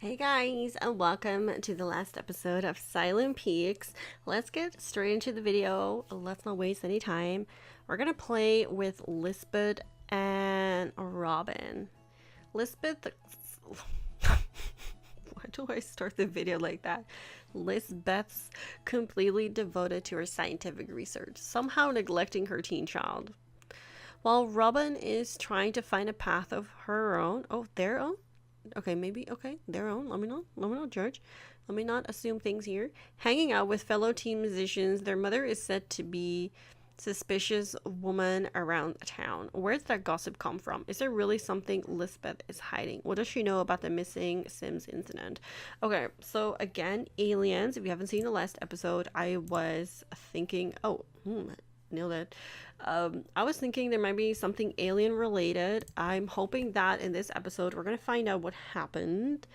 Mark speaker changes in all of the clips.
Speaker 1: Hey guys, and welcome to the last episode of Silent Peaks. Let's get straight into the video. Let's not waste any time. We're gonna play with Lisbeth and Robin. Lisbeth. Why do I start the video like that? Lisbeth's completely devoted to her scientific research, somehow neglecting her teen child. While Robin is trying to find a path of her own, their own? Okay, maybe, okay, their own. Let me not judge. Let me not assume things here. Hanging out with fellow teen musicians, their mother is said to be suspicious woman around town. Where did that gossip come from? Is there really something Lisbeth is hiding? What does she know about the missing Sims incident? Okay, so again, aliens. If you haven't seen the last episode, I was thinking, nailed it. I was thinking there might be something alien related. I'm hoping that in this episode we're gonna find out what happened.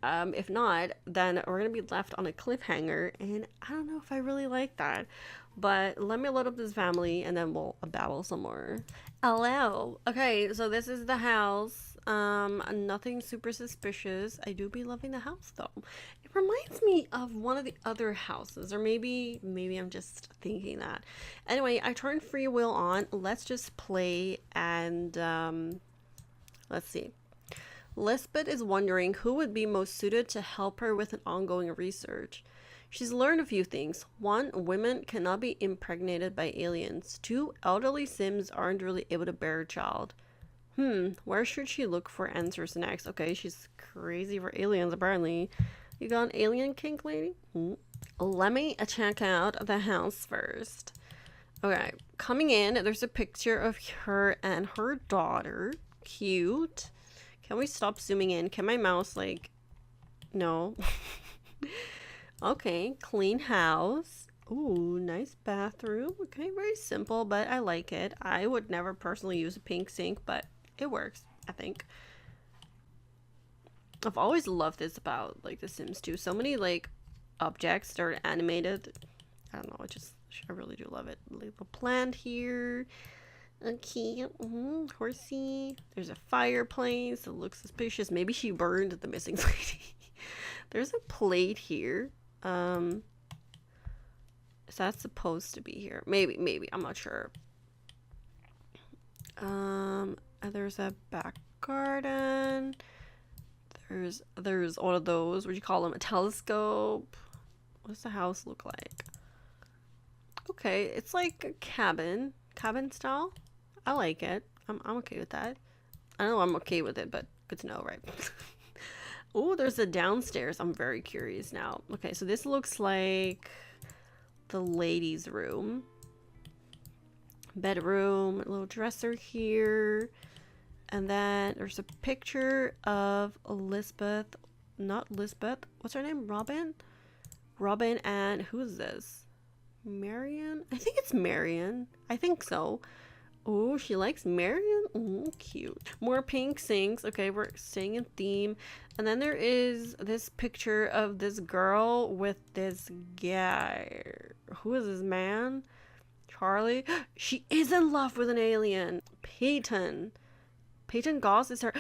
Speaker 1: If not, then we're gonna be left on a cliffhanger, and I don't know if I really like that. But let me load up this family, and then we'll babble some more. Hello. Okay, so this is the house. Nothing super suspicious. I do be loving the house though. It reminds me of one of the other houses, or maybe I'm just thinking that. Anyway, I turned free will on. Let's just play and let's see. Lisbeth is wondering who would be most suited to help her with an ongoing research. She's learned a few things. 1, women cannot be impregnated by aliens. 2, elderly Sims aren't really able to bear a child. Where should she look for answers next? Okay, she's crazy for aliens apparently. You got an alien kink, lady? Let me check out the house first. Okay, coming in, there's a picture of her and her daughter. Cute. Can we stop zooming in? Can my mouse, like... No. Okay, clean house. Ooh, nice bathroom. Okay, very simple, but I like it. I would never personally use a pink sink, but it works, I think. I've always loved this about, like, The Sims 2. So many, like, objects that are animated. I don't know, I really do love it. Little plant here. Okay, horsey. There's a fireplace that looks suspicious. Maybe she burned the missing lady. There's a plate here. Is that supposed to be here? Maybe. I'm not sure. There's a back garden. There's one of those. What do you call them? A telescope. What does the house look like? Okay, it's like a cabin style. I like it. I'm okay with that. I know I'm okay with it, but good to know, right? Oh, there's a downstairs. I'm very curious now. Okay, so this looks like the ladies' room. Bedroom, a little dresser here. And then there's a picture of Lisbeth. Not Lisbeth. What's her name? Robin? Robin and who is this? Marion? I think it's Marion. I think so. Oh, she likes Marion? Oh, cute. More pink sinks. Okay, we're staying in theme. And then there is this picture of this girl with this guy. Who is this man? Charlie? She is in love with an alien. Peyton. Peyton Goss is her...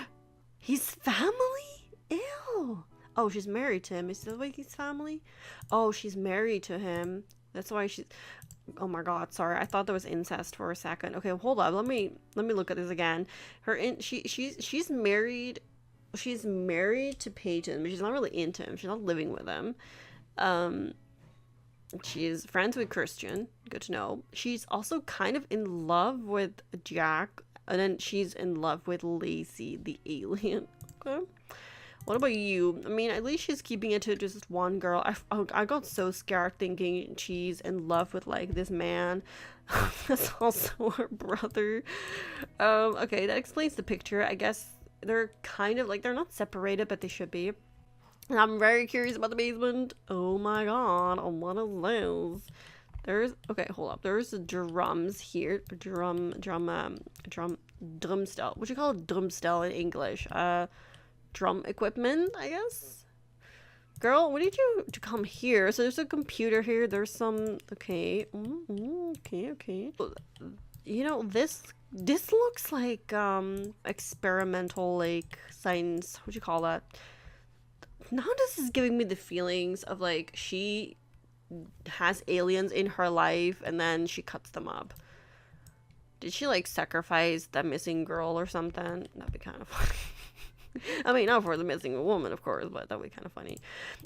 Speaker 1: His family? Ew. Oh, she's married to him. Is that like his family? Oh, she's married to him. That's why she's... Oh my god, sorry. I thought there was incest for a second. Okay, hold on. Let me look at this again. She's married. She's married to Peyton, but she's not really into him. She's not living with him. She's friends with Christian. Good to know. She's also kind of in love with Jack, and then she's in love with Lacey, the alien. Okay. What about you? I mean, at least she's keeping it to just one girl. I got so scared thinking she's in love with, like, this man. That's also her brother. Okay, that explains the picture. I guess they're kind of, like, they're not separated, but they should be. And I'm very curious about the basement. Oh my god, what is this? Okay, hold up. There's drums here. Drum style. What do you call a drum style in English? Drum equipment, I guess. Girl, what did you to come here? So there's a computer here. There's some... Okay. Okay. You know, this looks like experimental, like, science... What do you call that? Now this is giving me the feelings of like she has aliens in her life and then she cuts them up. Did she like sacrifice that missing girl or something? That'd be kind of funny. I mean, not for the missing woman, of course, but that'd be kind of funny.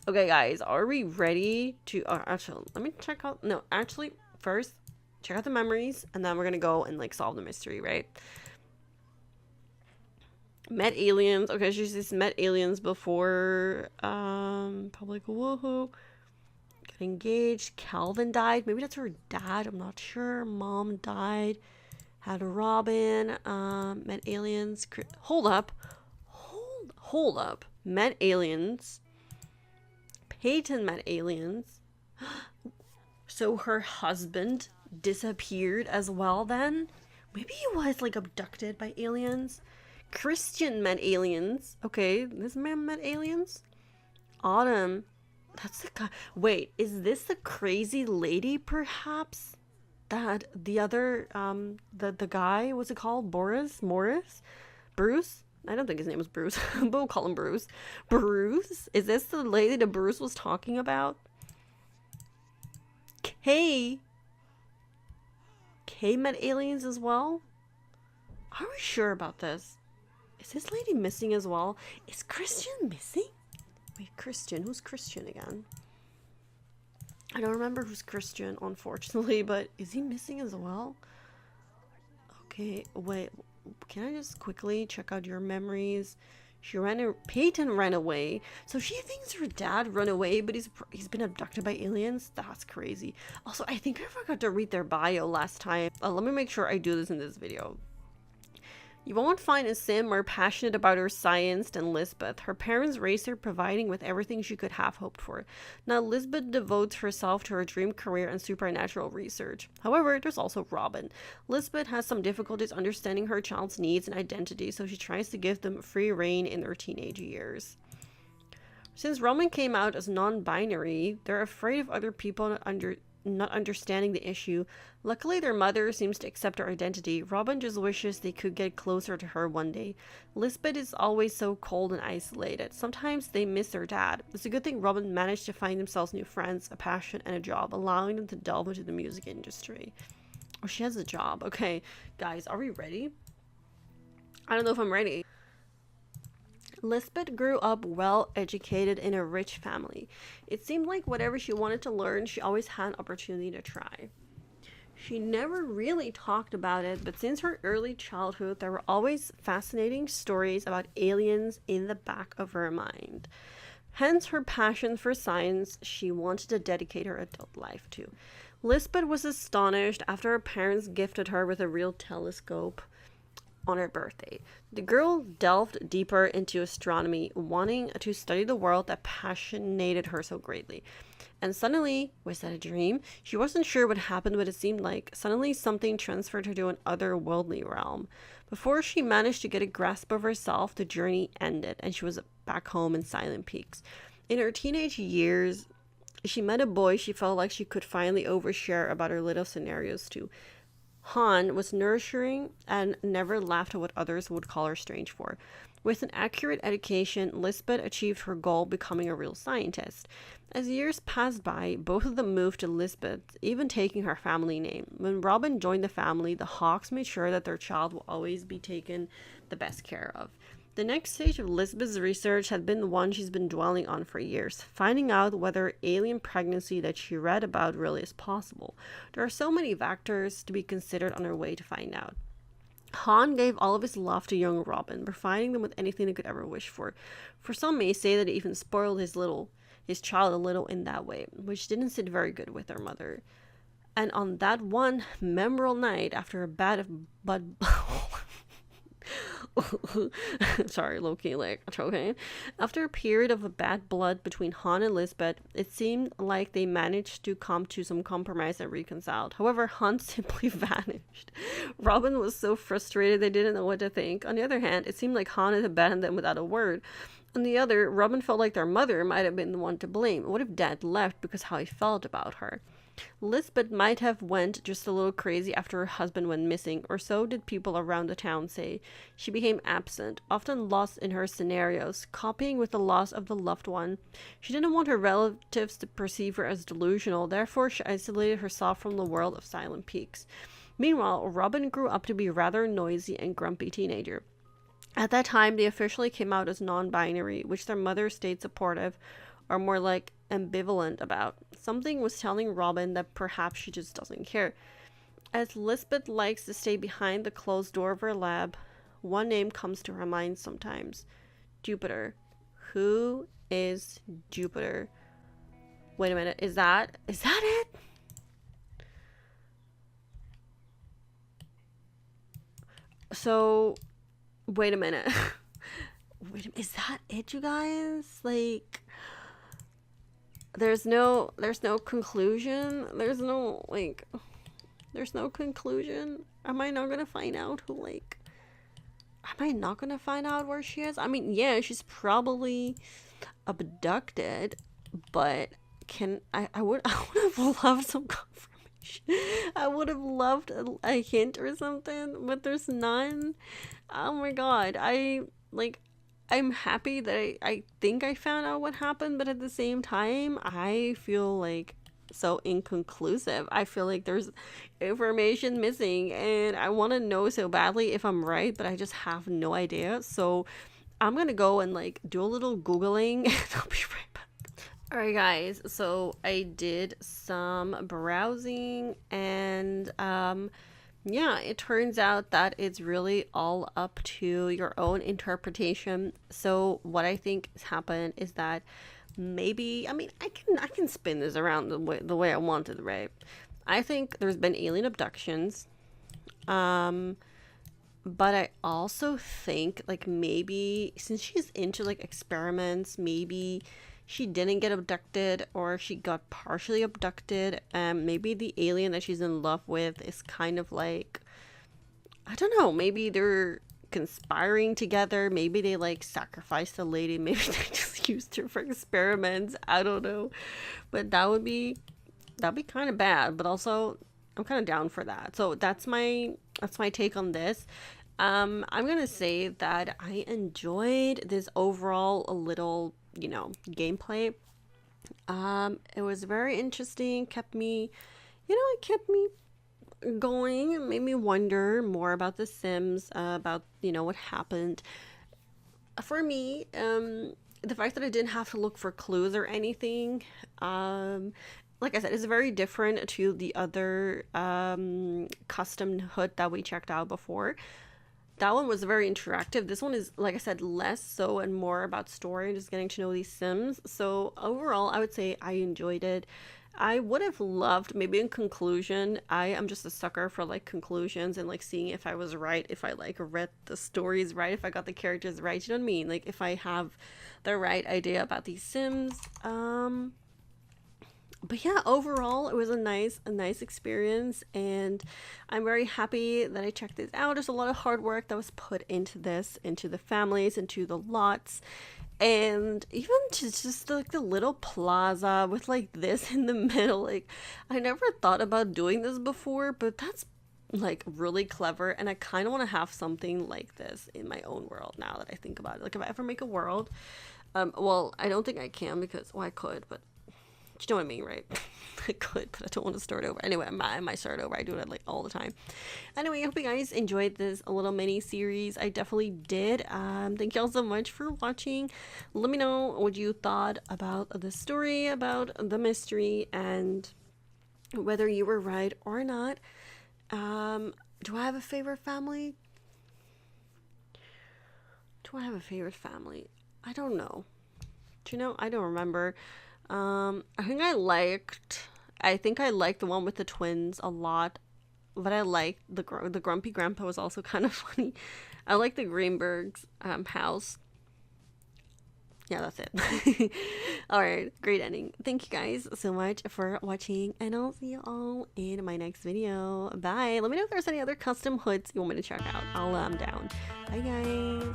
Speaker 1: Okay, guys, are we ready to... actually, let me check out... No, actually, first, check out the memories, and then we're gonna go and, like, solve the mystery, right? Met aliens. Okay, she's just met aliens before. Public woohoo. Got engaged. Calvin died. Maybe that's her dad. I'm not sure. Mom died. Had a Robin. Met aliens. Hold up. Hold up. Met aliens. Peyton met aliens. So her husband disappeared as well then? Maybe he was like abducted by aliens. Christian met aliens. Okay, this man met aliens. Autumn. That's the guy. Wait, is this the crazy lady perhaps? That the other, the guy, what's it called? Morris? Bruce? I don't think his name was Bruce, but we'll call him Bruce. Bruce? Is this the lady that Bruce was talking about? Kay met aliens as well? Are we sure about this? Is this lady missing as well? Is Christian missing? Wait, Christian. Who's Christian again? I don't remember who's Christian, unfortunately, but is he missing as well? Okay, wait. Can I just quickly check out your memories? Peyton ran away. So she thinks her dad ran away, but he's been abducted by aliens? That's crazy. Also, I think I forgot to read their bio last time. Let me make sure I do this in this video. You won't find a Sim more passionate about her science than Lisbeth. Her parents raised her, providing with everything she could have hoped for. Now Lisbeth devotes herself to her dream career in supernatural research. However, there's also Robin. Lisbeth has some difficulties understanding her child's needs and identity, so she tries to give them free rein in their teenage years. Since Robin came out as non-binary, they're afraid of other people not understanding the issue. Luckily, their mother seems to accept her identity. Robin just wishes they could get closer to her one day. Lisbeth is always so cold and isolated. Sometimes they miss their dad. It's a good thing Robin managed to find themselves new friends, a passion, and a job, allowing them to delve into the music industry. Oh, she has a job. Okay, guys, are we ready? I don't know if I'm ready. Lisbeth grew up well educated in a rich family. It seemed like whatever she wanted to learn, she always had an opportunity to try. She never really talked about it, but since her early childhood, there were always fascinating stories about aliens in the back of her mind. Hence her passion for science she wanted to dedicate her adult life to. Lisbeth was astonished after her parents gifted her with a real telescope on her birthday. The girl delved deeper into astronomy, wanting to study the world that passionated her so greatly. And suddenly, was that a dream? She wasn't sure what happened, but it seemed like suddenly something transferred her to an otherworldly realm. Before she managed to get a grasp of herself, the journey ended, and she was back home in Silent Peaks. In her teenage years, she met a boy she felt like she could finally overshare about her little scenarios to. Han was nurturing and never laughed at what others would call her strange for. With an accurate education, Lisbeth achieved her goal, becoming a real scientist. As years passed by, both of them moved to Lisbeth, even taking her family name. When Robin joined the family, the Hawks made sure that their child will always be taken the best care of. The next stage of Lisbeth's research had been the one she's been dwelling on for years, finding out whether alien pregnancy that she read about really is possible. There are so many factors to be considered on her way to find out. Han gave all of his love to young Robin, providing them with anything they could ever wish for. For some may say that it even spoiled his child a little in that way, which didn't sit very good with their mother. And on that one memorable night, after a bad sorry, low-key, like, choking. After a period of bad blood between Han and Lisbeth, it seemed like they managed to come to some compromise and reconciled. However, Han simply vanished. Robin was so frustrated they didn't know what to think. On the other hand, it seemed like Han had abandoned them without a word. On the other, Robin felt like their mother might have been the one to blame. What if Dad left because how he felt about her? Lisbeth might have went just a little crazy after her husband went missing, or so did people around the town say. She became absent, often lost in her scenarios, copying with the loss of the loved one. She didn't want her relatives to perceive her as delusional, therefore she isolated herself from the world of Silent Peaks. Meanwhile, Robin grew up to be a rather noisy and grumpy teenager. At that time, they officially came out as non-binary, which their mother stayed supportive, or more like ambivalent about. Something was telling Robin that perhaps she just doesn't care. As Lisbeth likes to stay behind the closed door of her lab, one name comes to her mind sometimes. Jupiter. Who is Jupiter? Wait a minute, is that it? So, wait a minute. Is that it, you guys? Like, there's no conclusion. There's no conclusion. Am I not gonna find out am I not gonna find out where she is? I mean, yeah, she's probably abducted, but I would have loved some confirmation. I would have loved a hint or something, but there's none. Oh my god. I'm happy that I think I found out what happened, but at the same time, I feel like so inconclusive. I feel like there's information missing, and I want to know so badly if I'm right, but I just have no idea. So I'm gonna go and do a little Googling, and I'll be right back. Alright guys, so I did some browsing, and yeah, it turns out that it's really all up to your own interpretation. So what I think has happened is that maybe, I mean, I can spin this around the way I wanted, right? I think there's been alien abductions, but I also think maybe since she's into experiments, maybe she didn't get abducted, or she got partially abducted. Maybe the alien that she's in love with is kind of I don't know, maybe they're conspiring together. Maybe they sacrificed the lady. Maybe they just used her for experiments. I don't know, but that'd be kind of bad. But also, I'm kind of down for that. So that's my take on this. I'm gonna say that I enjoyed this overall a little, gameplay. It was very interesting, kept me going. It made me wonder more about the Sims, about what happened. For me, the fact that I didn't have to look for clues or anything, like I said, is very different to the other custom hood that we checked out before. That one was very interactive. This one is, like I said, less so and more about story and just getting to know these Sims. So overall, I would say I enjoyed it. I would have loved, maybe in conclusion, I am just a sucker for conclusions and seeing if I was right, if I read the stories right, if I got the characters right, you know what I mean? If I have the right idea about these Sims. But yeah, overall, it was a nice experience, and I'm very happy that I checked this out. There's a lot of hard work that was put into this, into the families, into the lots, and even just the little plaza with this in the middle. I never thought about doing this before, but that's really clever, and I kind of want to have something like this in my own world now that I think about it. If I ever make a world, well, I don't think I can because, well, I could, but you know what I mean, right? I could, but I don't want to start over. Anyway, I might start over. I do it all the time. Anyway, I hope you guys enjoyed this little mini series. I definitely did. Thank y'all so much for watching. Let me know what you thought about the story, about the mystery, and whether you were right or not. Do I have a favorite family? Do I have a favorite family? I don't know. Do you know? I don't remember. I think I liked the one with the twins a lot, but I liked the grumpy grandpa was also kind of funny. I like the Greenberg's house. Yeah, that's it. All right, great ending. Thank you guys so much for watching, and I'll see you all in my next video. Bye. Let me know if there's any other custom hoods you want me to check out. I'm down. Bye guys.